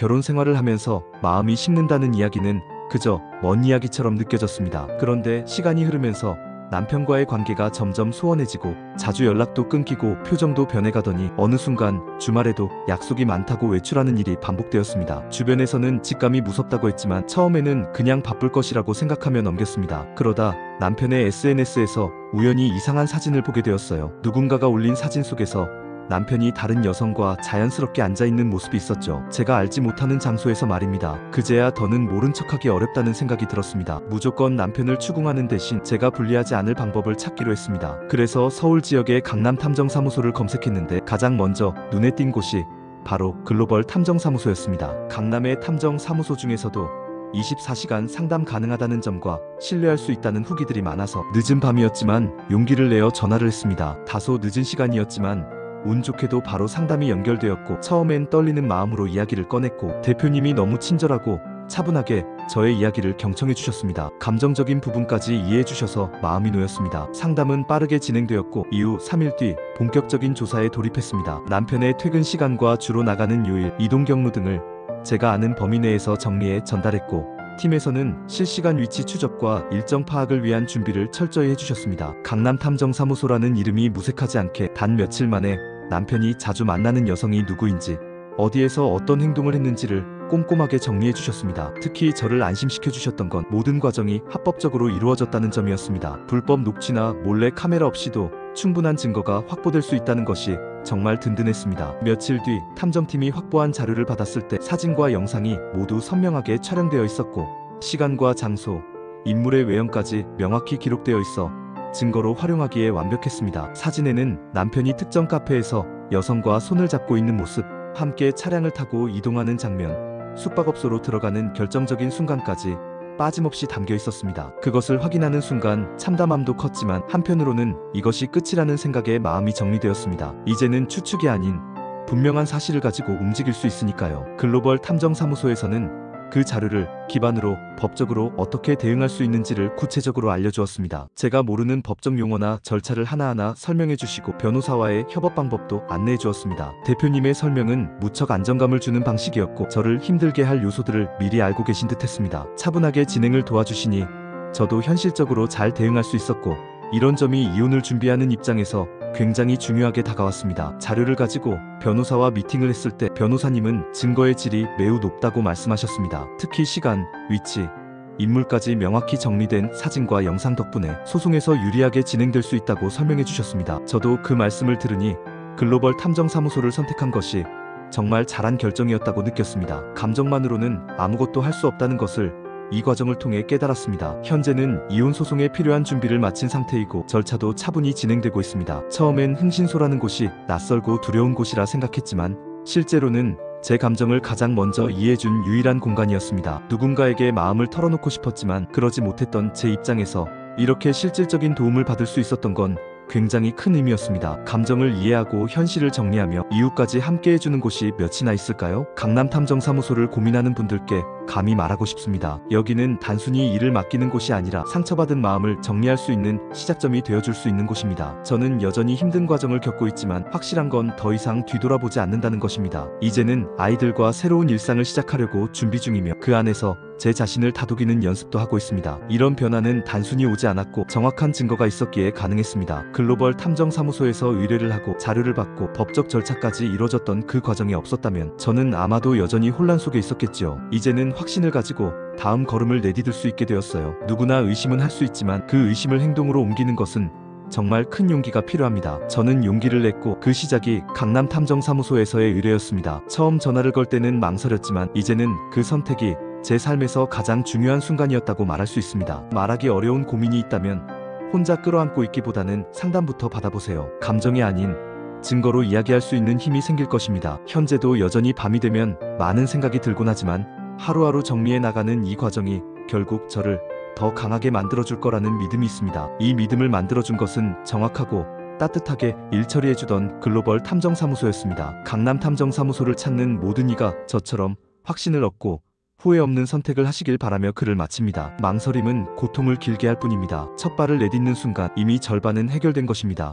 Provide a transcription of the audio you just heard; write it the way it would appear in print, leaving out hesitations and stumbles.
결혼 생활을 하면서 마음이 식는다는 이야기는 그저 먼 이야기처럼 느껴졌습니다. 그런데 시간이 흐르면서 남편과의 관계가 점점 소원해지고 자주 연락도 끊기고 표정도 변해가더니 어느 순간 주말에도 약속이 많다고 외출하는 일이 반복되었습니다. 주변에서는 직감이 무섭다고 했지만 처음에는 그냥 바쁠 것이라고 생각하며 넘겼습니다. 그러다 남편의 SNS에서 우연히 이상한 사진을 보게 되었어요. 누군가가 올린 사진 속에서 남편이 다른 여성과 자연스럽게 앉아있는 모습이 있었죠. 제가 알지 못하는 장소에서 말입니다. 그제야 더는 모른 척하기 어렵다는 생각이 들었습니다. 무조건 남편을 추궁하는 대신 제가 불리하지 않을 방법을 찾기로 했습니다. 그래서 서울 지역의 강남 탐정사무소를 검색했는데 가장 먼저 눈에 띈 곳이 바로 글로벌 탐정사무소였습니다. 강남의 탐정사무소 중에서도 24시간 상담 가능하다는 점과 신뢰할 수 있다는 후기들이 많아서 늦은 밤이었지만 용기를 내어 전화를 했습니다. 다소 늦은 시간이었지만 운 좋게도 바로 상담이 연결되었고 처음엔 떨리는 마음으로 이야기를 꺼냈고 대표님이 너무 친절하고 차분하게 저의 이야기를 경청해 주셨습니다. 감정적인 부분까지 이해해 주셔서 마음이 놓였습니다. 상담은 빠르게 진행되었고 이후 3일 뒤 본격적인 조사에 돌입했습니다. 남편의 퇴근 시간과 주로 나가는 요일, 이동 경로 등을 제가 아는 범위 내에서 정리해 전달했고 팀에서는 실시간 위치 추적과 일정 파악을 위한 준비를 철저히 해주셨습니다. 강남 탐정사무소라는 이름이 무색하지 않게 단 며칠 만에 남편이 자주 만나는 여성이 누구인지 어디에서 어떤 행동을 했는지를 꼼꼼하게 정리해 주셨습니다. 특히 저를 안심시켜 주셨던 건 모든 과정이 합법적으로 이루어졌다는 점이었습니다. 불법 녹취나 몰래 카메라 없이도 충분한 증거가 확보될 수 있다는 것이 정말 든든했습니다. 며칠 뒤 탐정팀이 확보한 자료를 받았을 때 사진과 영상이 모두 선명하게 촬영되어 있었고 시간과 장소, 인물의 외형까지 명확히 기록되어 있어 증거로 활용하기에 완벽했습니다. 사진에는 남편이 특정 카페에서 여성과 손을 잡고 있는 모습, 함께 차량을 타고 이동하는 장면, 숙박업소로 들어가는 결정적인 순간까지 빠짐없이 담겨 있었습니다. 그것을 확인하는 순간 참담함도 컸지만 한편으로는 이것이 끝이라는 생각에 마음이 정리되었습니다. 이제는 추측이 아닌 분명한 사실을 가지고 움직일 수 있으니까요. 글로벌 탐정사무소에서는 그 자료를 기반으로 법적으로 어떻게 대응할 수 있는지를 구체적으로 알려주었습니다. 제가 모르는 법적 용어나 절차를 하나하나 설명해 주시고 변호사와의 협업 방법도 안내해 주었습니다. 대표님의 설명은 무척 안정감을 주는 방식이었고 저를 힘들게 할 요소들을 미리 알고 계신 듯 했습니다. 차분하게 진행을 도와주시니 저도 현실적으로 잘 대응할 수 있었고 이런 점이 이혼을 준비하는 입장에서 굉장히 중요하게 다가왔습니다. 자료를 가지고 변호사와 미팅을 했을 때 변호사님은 증거의 질이 매우 높다고 말씀하셨습니다. 특히 시간, 위치, 인물까지 명확히 정리된 사진과 영상 덕분에 소송에서 유리하게 진행될 수 있다고 설명해 주셨습니다. 저도 그 말씀을 들으니 글로벌 탐정사무소를 선택한 것이 정말 잘한 결정이었다고 느꼈습니다. 감정만으로는 아무것도 할 수 없다는 것을 이 과정을 통해 깨달았습니다. 현재는 이혼 소송에 필요한 준비를 마친 상태이고 절차도 차분히 진행되고 있습니다. 처음엔 흥신소라는 곳이 낯설고 두려운 곳이라 생각했지만 실제로는 제 감정을 가장 먼저 이해해준 유일한 공간이었습니다. 누군가에게 마음을 털어놓고 싶었지만 그러지 못했던 제 입장에서 이렇게 실질적인 도움을 받을 수 있었던 건 굉장히 큰 의미였습니다. 감정을 이해하고 현실을 정리하며 이후까지 함께 해주는 곳이 몇이나 있을까요? 강남 탐정사무소를 고민하는 분들께 감히 말하고 싶습니다. 여기는 단순히 일을 맡기는 곳이 아니라 상처받은 마음을 정리할 수 있는 시작점이 되어줄 수 있는 곳입니다. 저는 여전히 힘든 과정을 겪고 있지만 확실한 건 더 이상 뒤돌아보지 않는다는 것입니다. 이제는 아이들과 새로운 일상을 시작하려고 준비 중이며 그 안에서 제 자신을 다독이는 연습도 하고 있습니다. 이런 변화는 단순히 오지 않았고 정확한 증거가 있었기에 가능했습니다. 글로벌 탐정사무소에서 의뢰를 하고 자료를 받고 법적 절차까지 이뤄졌던 그 과정이 없었다면 저는 아마도 여전히 혼란 속에 있었겠지요. 이제는 확신을 가지고 다음 걸음을 내디딜 수 있게 되었어요. 누구나 의심은 할 수 있지만 그 의심을 행동으로 옮기는 것은 정말 큰 용기가 필요합니다. 저는 용기를 냈고 그 시작이 강남 탐정사무소에서의 의뢰였습니다. 처음 전화를 걸 때는 망설였지만 이제는 그 선택이 제 삶에서 가장 중요한 순간이었다고 말할 수 있습니다. 말하기 어려운 고민이 있다면 혼자 끌어안고 있기보다는 상담부터 받아보세요. 감정이 아닌 증거로 이야기할 수 있는 힘이 생길 것입니다. 현재도 여전히 밤이 되면 많은 생각이 들곤 하지만 하루하루 정리해 나가는 이 과정이 결국 저를 더 강하게 만들어줄 거라는 믿음이 있습니다. 이 믿음을 만들어준 것은 정확하고 따뜻하게 일 처리해주던 글로벌 탐정사무소였습니다. 강남 탐정사무소를 찾는 모든 이가 저처럼 확신을 얻고 후회 없는 선택을 하시길 바라며 글을 마칩니다. 망설임은 고통을 길게 할 뿐입니다. 첫 발을 내딛는 순간 이미 절반은 해결된 것입니다.